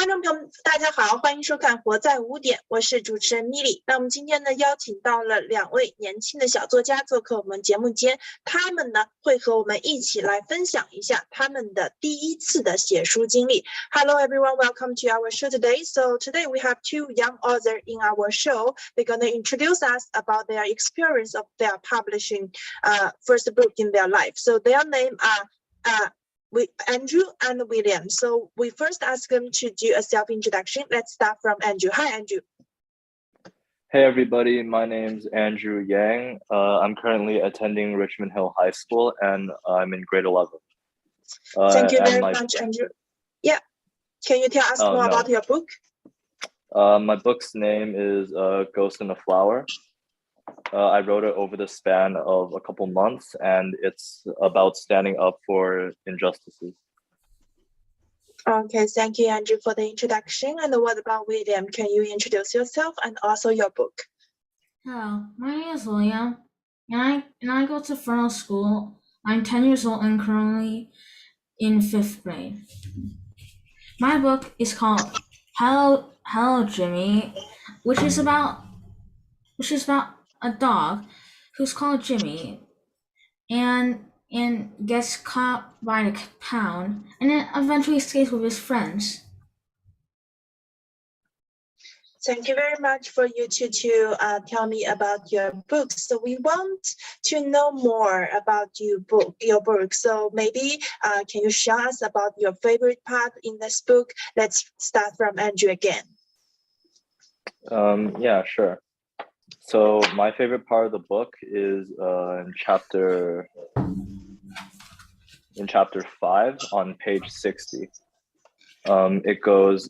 观众朋友们，大家好，欢迎收看《活在5点》，我是主持人米莉。那我们今天呢，邀请到了2位年轻的小作家做客我们节目间，他们呢会和我们一起来分享一下他们的第一次的写书经历。Hello everyone, welcome to our show today. So today we have 2 young authors in our show. They're going to introduce us about their experience of their publishing first book in their life. So their name are Andrew and William. So we first ask them to do a self-introduction. Let's start from Andrew. Hi, Andrew. Hey, everybody. My name's Andrew Yang. I'm currently attending Richmond Hill High School, and I'm in grade 11. Thank you very much, Andrew. Yeah. Can you tell us more about your book? My book's name is Ghost in a Flower. I wrote it over the span of a couple months, and it's about standing up for injustices. Okay, thank you, Andrew, for the introduction. And what about William? Can you introduce yourself and also your book? Hello, my name is William, and I go to Fernald School. I'm 10 years old and currently in 5th grade. My book is called Hello Jimmy, which is about a dog who's called Jimmy and gets caught by the pound and then eventually escapes with his friends. Thank you very much for you to tell me about your book. So we want to know more about your book. So maybe can you share us about your favorite part in this book? Let's start from Andrew again. Yeah, sure. So my favorite part of the book is in chapter 5 on page 60. It goes,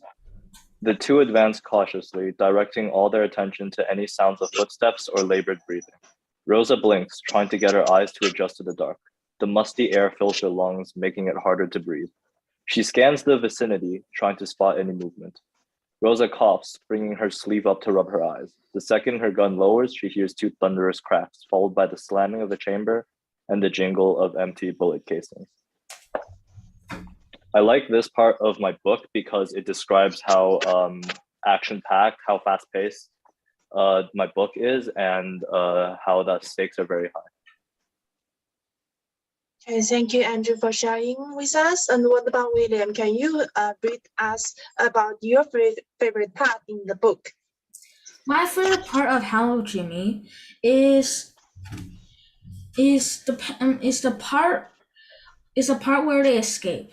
the two advance cautiously, directing all their attention to any sounds of footsteps or labored breathing. Rosa blinks, trying to get her eyes to adjust to the dark. The musty air fills her lungs, making it harder to breathe. She scans the vicinity, trying to spot any movement. Rosa coughs, bringing her sleeve up to rub her eyes. The second her gun lowers, she hears 2 thunderous cracks, followed by the slamming of the chamber and the jingle of empty bullet casings. I like this part of my book because it describes how action-packed, how fast-paced my book is, and how the stakes are very high. Okay, thank you, Andrew, for sharing with us. And what about William? Can you read us about your favorite part in the book? My favorite part of Hello Jimmy is the part where they escape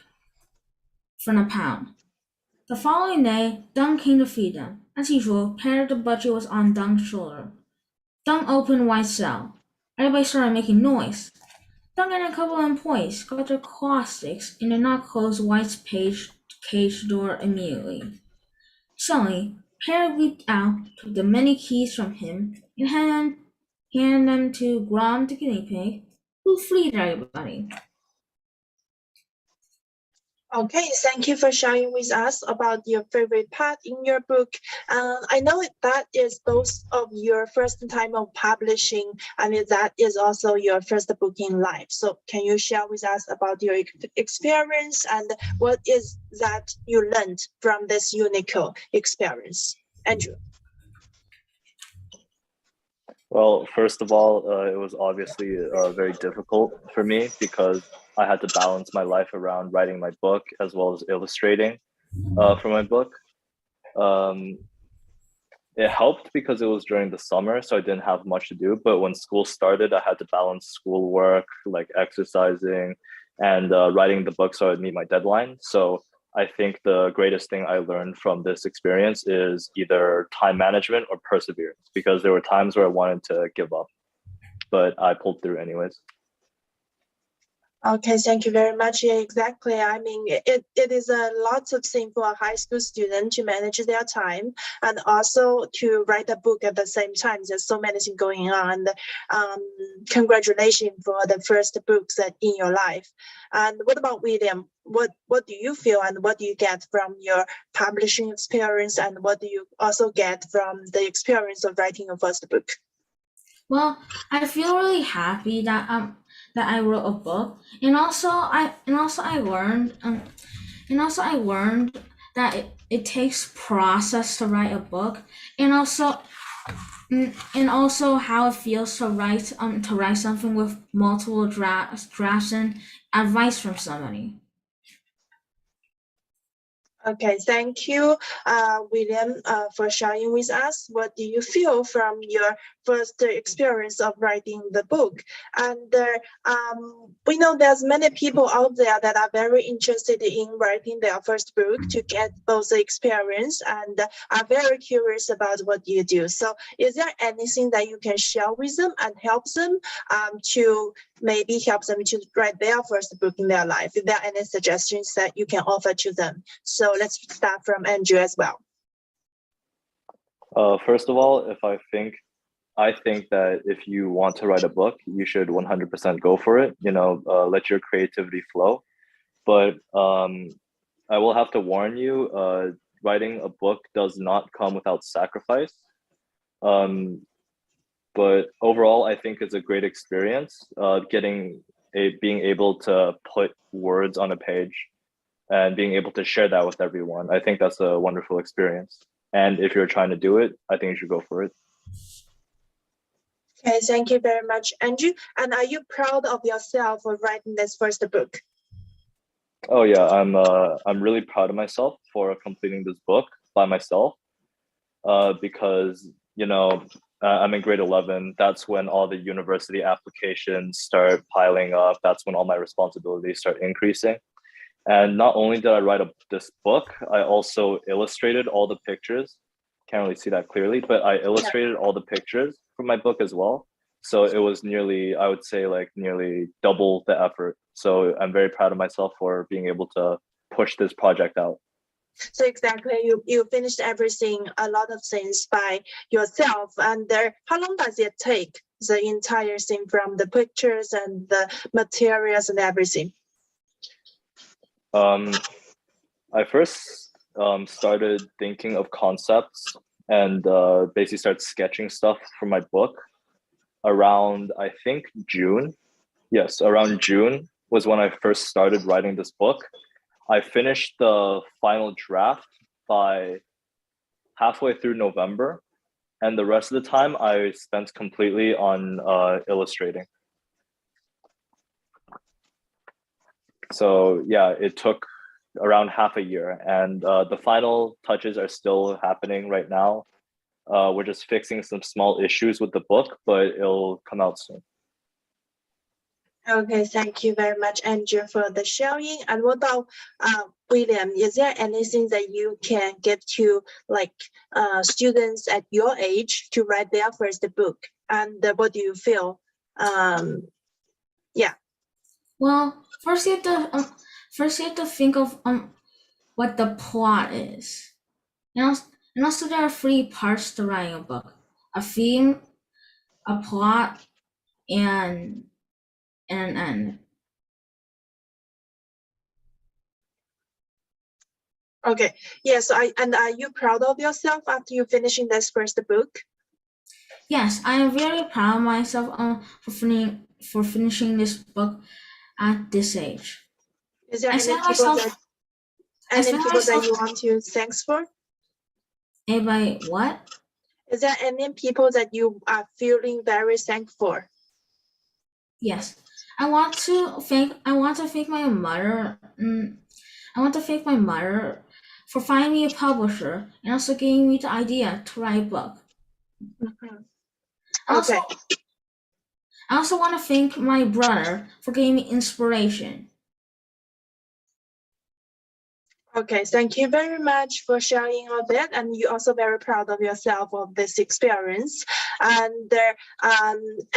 from the pound. The following day, Dung came to feed them. As usual, Pear the budgie was on Dung's shoulder. Dung opened White's cell. Everybody started making noise. Dung and a couple of employees got their claw sticks and did not close White's cage door immediately. Suddenly, Pear leaped out, took the many keys from him, and handed them to Grom the guinea pig, who freed everybody. Okay, thank you for sharing with us about your favorite part in your book. I know that is both of your first time of publishing, and that is also your first book in life. So can you share with us about your experience and what is that you learned from this unique experience? Andrew. Well, first of all, it was obviously very difficult for me because I had to balance my life around writing my book as well as illustrating for my book. It helped because it was during the summer, so I didn't have much to do. But when school started, I had to balance schoolwork, like exercising, and writing the book so I'd meet my deadline. So I think the greatest thing I learned from this experience is either time management or perseverance, because there were times where I wanted to give up, but I pulled through anyways. Okay, thank you very much. Yeah, exactly. I mean, it is a lot of thing for a high school student to manage their time and also to write a book at the same time. There's so many things going on. Congratulations for the first books in your life. And what about William? What do you feel and what do you get from your publishing experience, and what do you also get from the experience of writing your first book? Well, I feel really happy that I wrote a book, and also I learned that it takes process to write a book, and also how it feels to write something with multiple drafts and advice from somebody. Okay, thank you, William, for sharing with us. What do you feel from your first experience of writing the book? And we know there's many people out there that are very interested in writing their first book to get both the experience and are very curious about what you do. So is there anything that you can share with them and help them to maybe help them to write their first book in their life? If there are any suggestions that you can offer to them. So let's start from Andrew as well. First of all, I think that if you want to write a book, you should 100% go for it. Let your creativity flow. But I will have to warn you, writing a book does not come without sacrifice. But overall, I think it's a great experience, being able to put words on a page and being able to share that with everyone. I think that's a wonderful experience. And if you're trying to do it, I think you should go for it. Okay, thank you very much, Andrew. And are you proud of yourself for writing this first book? Oh yeah, I'm really proud of myself for completing this book by myself, because I'm in grade 11. That's when all the university applications start piling up. That's when all my responsibilities start increasing. And not only did I write this book, I also illustrated all the pictures. Can't really see that clearly, but I illustrated all the pictures for my book as well. So it was nearly double the effort. So I'm very proud of myself for being able to push this project out. So exactly, you finished everything, a lot of things by yourself. And how long does it take, the entire thing, from the pictures and the materials and everything? I first started thinking of concepts and basically started sketching stuff for my book around, I think, June. Yes, around June was when I first started writing this book. I finished the final draft by halfway through November, and the rest of the time I spent completely on illustrating. So yeah, it took around half a year, and the final touches are still happening right now. We're just fixing some small issues with the book, but it'll come out soon. Okay, thank you very much, Andrew, for the sharing. And what about William? Is there anything that you can give to students at your age to write their first book? And what do you feel? Yeah. Well, first you have to think of what the plot is. And also there are 3 parts to writing a book: a theme, a plot, and an end. Okay. Yes. And are you proud of yourself after you finishing this first book? Yes, I am very proud of myself for finishing this book at this age. Is there I any said people myself. that you want to thanks for? Anybody what? Is there any people that you are feeling very thankful for? Yes, I want to thank my mother. I want to thank my mother for finding me a publisher and also giving me the idea to write a book. Mm-hmm. Also, Okay. I also want to thank my brother for giving me inspiration. Okay, thank you very much for sharing all that, and you're also very proud of yourself of this experience. And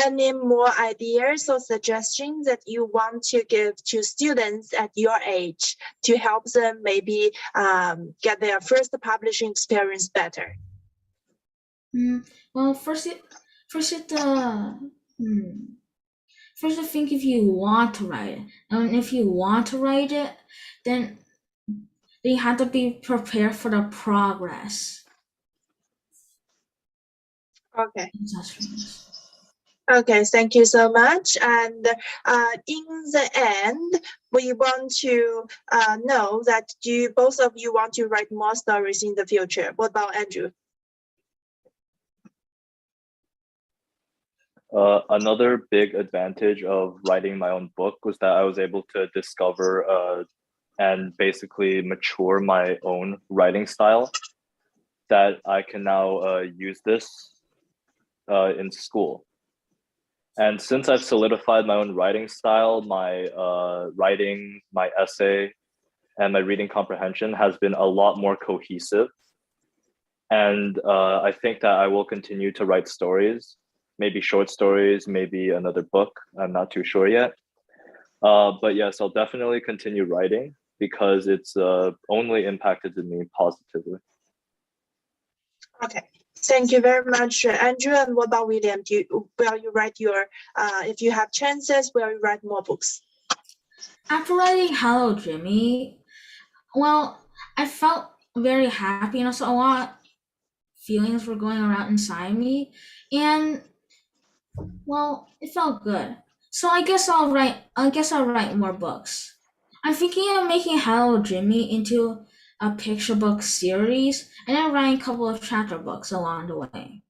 any more ideas or suggestions that you want to give to students at your age to help them maybe get their first publishing experience better? Well, first I think if you want to write it, and if you want to write it, then you have to be prepared for the progress. Okay. Okay, thank you so much. And in the end, we want to know that both of you want to write more stories in the future? What about Andrew? Another big advantage of writing my own book was that I was able to discover and basically mature my own writing style, that I can now use this in school. And since I've solidified my own writing style, my writing, my essay, and my reading comprehension has been a lot more cohesive. And I think that I will continue to write stories, maybe short stories, maybe another book. I'm not too sure yet. But yes, I'll definitely continue writing because it's only impacted me positively. Okay. Thank you very much, Andrew. And what about William? Will you write your, if you have chances, will you write more books? After writing Hello Jimmy, well, I felt very happy, and also a lot of feelings were going around inside me, and well, it felt good. So I guess I'll write more books. I'm thinking of making Hello Jimmy into a picture book series, and then writing a couple of chapter books along the way.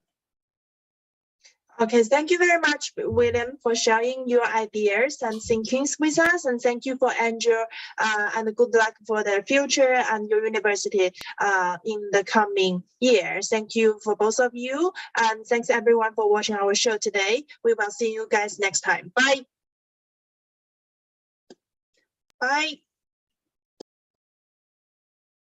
Okay, thank you very much, William, for sharing your ideas and thinkings with us. And thank you for Andrew, and good luck for the future and your university in the coming years. Thank you for both of you. And thanks everyone for watching our show today. We will see you guys next time. Bye. Bye.